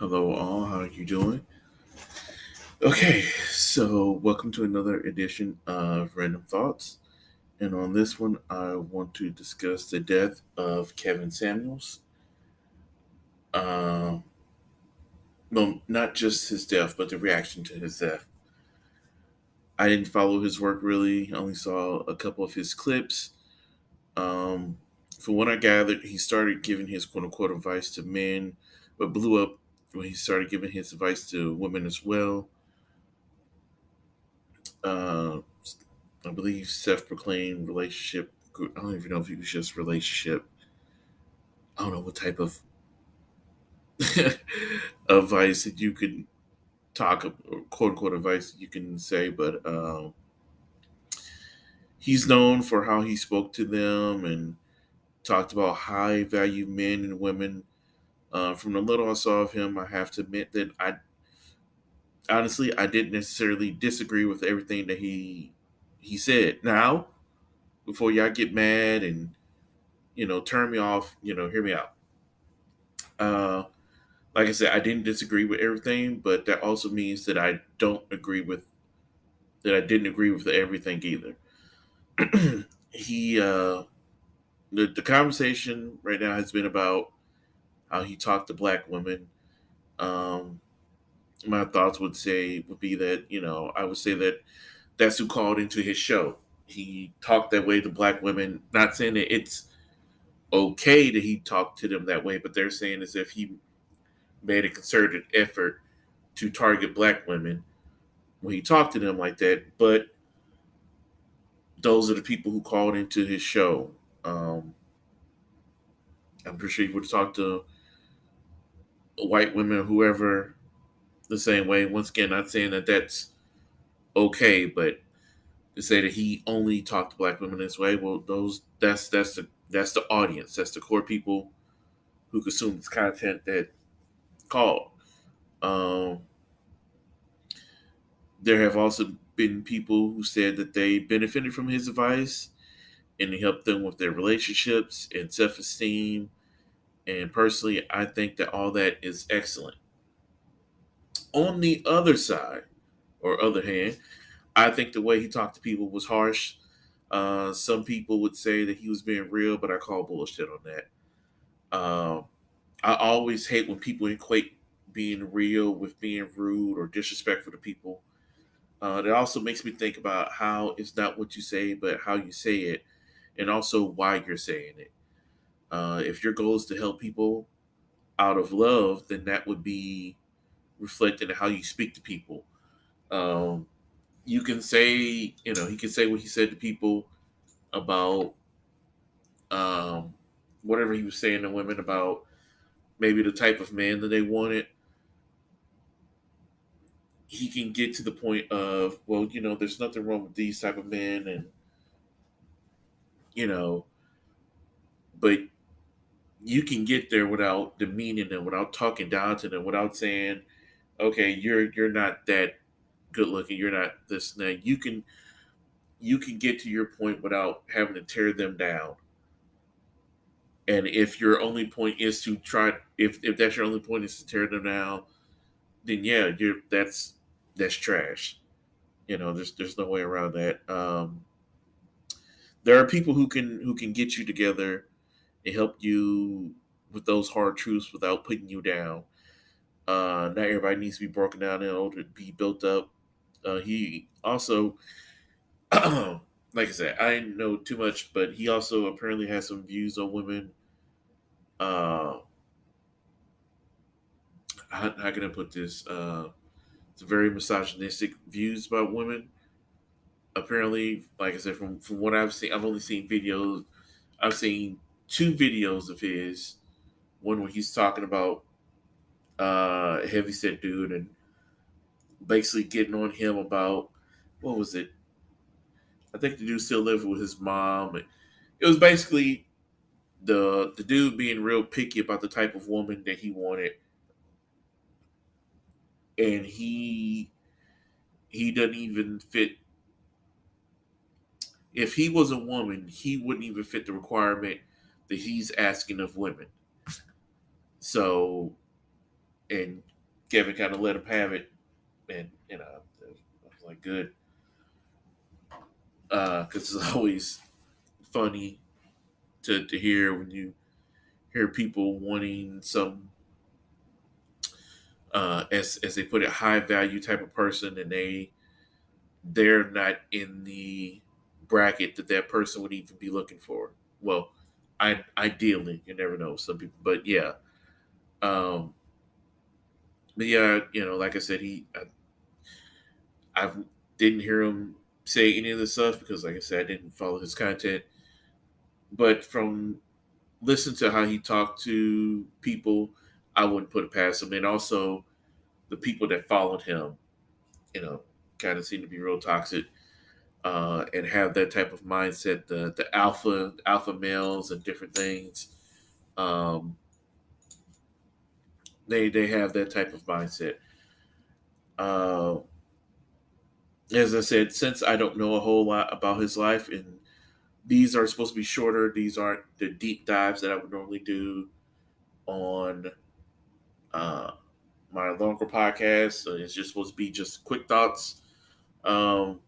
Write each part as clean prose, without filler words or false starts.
Hello, all. How are you doing? Okay, so welcome to another edition of Random Thoughts. And on this one, I want to discuss the death of Kevin Samuels. Um, no, not just his death, but the reaction to his death. I didn't follow his work really. I only saw a couple of his clips. Um, from what I gathered, he started giving his quote unquote advice to men, but blew up when he started giving his advice to women as well. Uh, I believe self-proclaimed relationship. I don't even know if it was just relationship. I don't know what type of advice that you could or quote unquote advice that you can say, but he's known for how he spoke to them and talked about high value men and women. From the little I saw of him, I have to admit that I didn't necessarily disagree with everything that he said. Now, before y'all get mad and turn me off, hear me out. Uh, like I said, I didn't disagree with everything, but that also means that I didn't agree with everything either. he the conversation right now has been about how he talked to black women. Um, my thoughts would be that I would say that that's who called into his show. He talked that way to black women. Not saying that it's okay that he talked to them that way, but they're saying as if he made a concerted effort to target black women when he talked to them like that. But those are the people who called into his show. Um, I'm pretty sure he would talk to white women, whoever, the same way. Once again, not saying that that's okay, but to say that he only talked to black women this way, well, that's the audience, that's the core people who consume this content that called. Um, there have also been people who said that they benefited from his advice and it helped them with their relationships and self esteem. And personally, I think that all that is excellent. On the other side, or other hand, I think the way he talked to people was harsh. Some people would say that he was being real, but I call bullshit on that. Um, I always hate when people equate being real with being rude or disrespectful to people. That also makes me think about how it's not what you say, but how you say it, and also why you're saying it. If your goal is to help people out of love, then that would be reflected in how you speak to people. Um, you can say, he can say what he said to people about whatever he was saying to women about maybe the type of man that they wanted. He can get to the point of, well, there's nothing wrong with these type of men, and you know, but you can get there without demeaning them, without talking down to them, without saying, okay, you're not that good looking, you're not this and that. You can get to your point without having to tear them down. And if your only point is to try, if that's your only point is to tear them down, then yeah, that's trash. There's no way around that. There are people who can get you together and help you with those hard truths without putting you down. Not everybody needs to be broken down in order to be built up. He also, like I said, I didn't know too much, but he also apparently has some views on women. Uh, how can I put this? It's very misogynistic views about women. Apparently, like I said, from what I've seen, I've only seen videos. I've seen two videos of his. One where he's talking about a heavyset dude and basically getting on him about what was it? I think the dude still living with his mom. It was basically the dude being real picky about the type of woman that he wanted, and he doesn't even fit. If he was a woman, he wouldn't even fit the requirement that he's asking of women. So, and Kevin kind of let him have it, and I was like, good, because it's always funny to hear when you hear people wanting some, as they put it, high value type of person, and they're not in the bracket that that person would even be looking for. Well, ideally, you never know, some people, but yeah, um, but yeah, like I said, I didn't hear him say any of this stuff because, like I said, I didn't follow his content. But from listening to how he talked to people, I wouldn't put it past him. And also, the people that followed him, you know, kind of seem to be real toxic, and have that type of mindset. The alpha males and different things. Um, they have that type of mindset. Uh, as I said, since I don't know a whole lot about his life, and these are supposed to be shorter, these aren't the deep dives that I would normally do on uh, my longer podcast. So it's just supposed to be just quick thoughts. Um,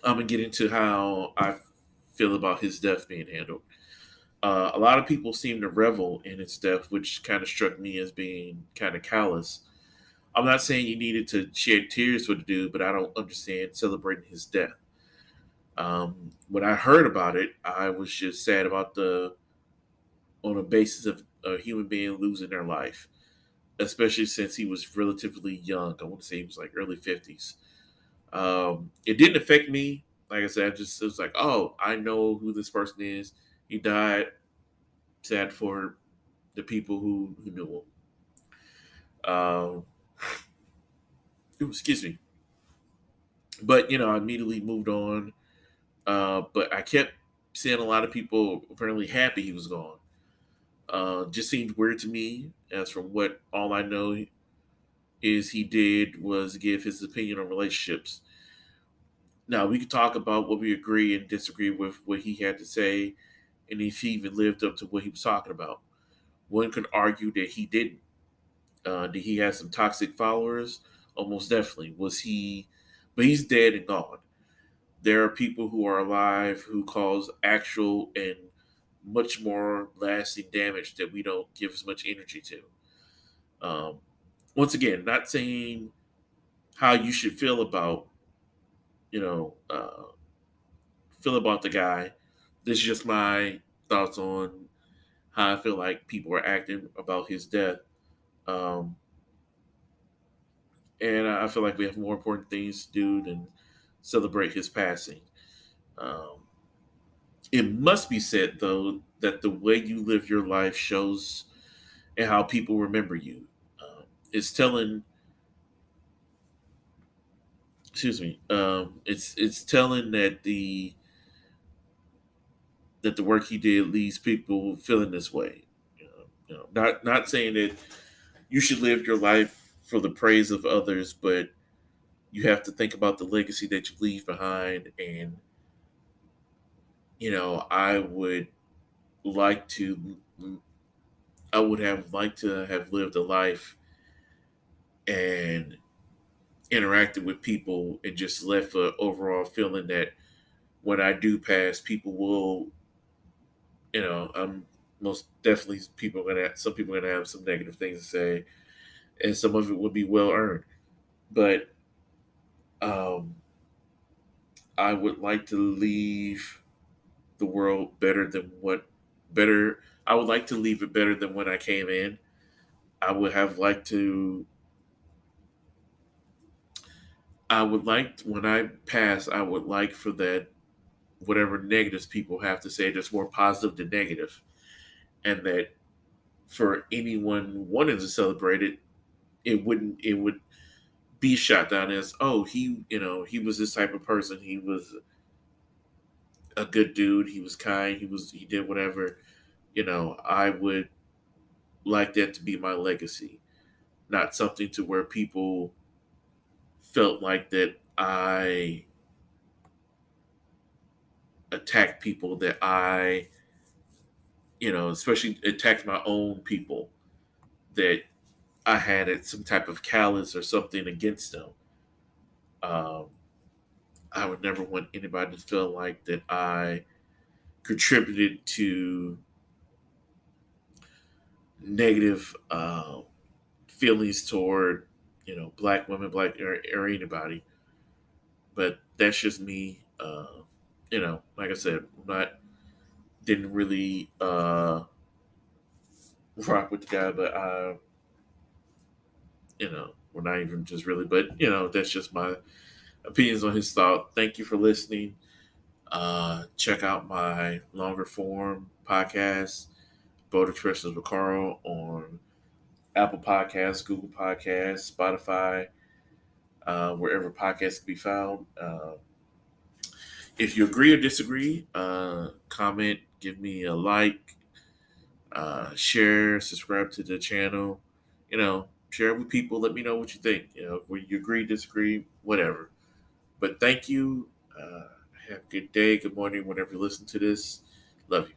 I'm gonna get into how I feel about his death being handled. A lot of people seem to revel in his death, which kind of struck me as being kind of callous. I'm not saying you needed to shed tears for the dude, but I don't understand celebrating his death. When I heard about it, I was just sad about on a basis of a human being losing their life, especially since he was relatively young. I want to say he was like early 50s. It didn't affect me. Like I said, it was like, oh, I know who this person is. He died. Sad for the people who knew him. Excuse me. But I immediately moved on. But I kept seeing a lot of people apparently happy he was gone. Just seemed weird to me, as from what all I know is he did was give his opinion on relationships. Now we could talk about what we agree and disagree with what he had to say, and if he even lived up to what he was talking about. One could argue that he didn't. Did he have some toxic followers? Almost definitely. Was he? But he's dead and gone. There are people who are alive who cause actual and much more lasting damage that we don't give as much energy to. Um, Once again, not saying how you should you know, uh, feel about the guy. This is just my thoughts on how I feel like people are acting about his death. Um, and I feel like we have more important things to do than celebrate his passing. Um, it must be said, though, that the way you live your life shows and how people remember you. It's telling, excuse me, it's telling that the work he did leaves people feeling this way. Not saying that you should live your life for the praise of others, but you have to think about the legacy that you leave behind. And I would like to, I would have liked to have lived a life and interacted with people and just left a overall feeling that when I do pass, people will, I'm most definitely some people are gonna have some negative things to say, and some of it would be well earned. But um, I would like to leave the world better. I would like to leave it better than when I came in. I would have liked to. I would like when I pass. I would like for that whatever negatives people have to say, that's more positive than negative, and that for anyone wanting to celebrate it, it would be shot down as, oh, he was this type of person. He was a good dude. He was kind. He did whatever. I would like that to be my legacy, not something to where people felt like that I attacked people, that I, especially attacked my own people, that I had some type of callous or something against them. Um, I would never want anybody to feel like that I contributed to negative feelings toward black women, black or anybody. But that's just me. Like I said, I'm not didn't really rock with the guy, but we're not even just really, but that's just my opinions on his thought. Thank you for listening. Check out my longer form podcast, Bold Expressions with Carl, on Apple Podcasts, Google Podcasts, Spotify, wherever podcasts can be found. If you agree or disagree, comment, give me a like, share, subscribe to the channel. Share it with people. Let me know what you think. Whether you agree, disagree, whatever. But thank you. Have a good day, good morning, whenever you listen to this. Love you.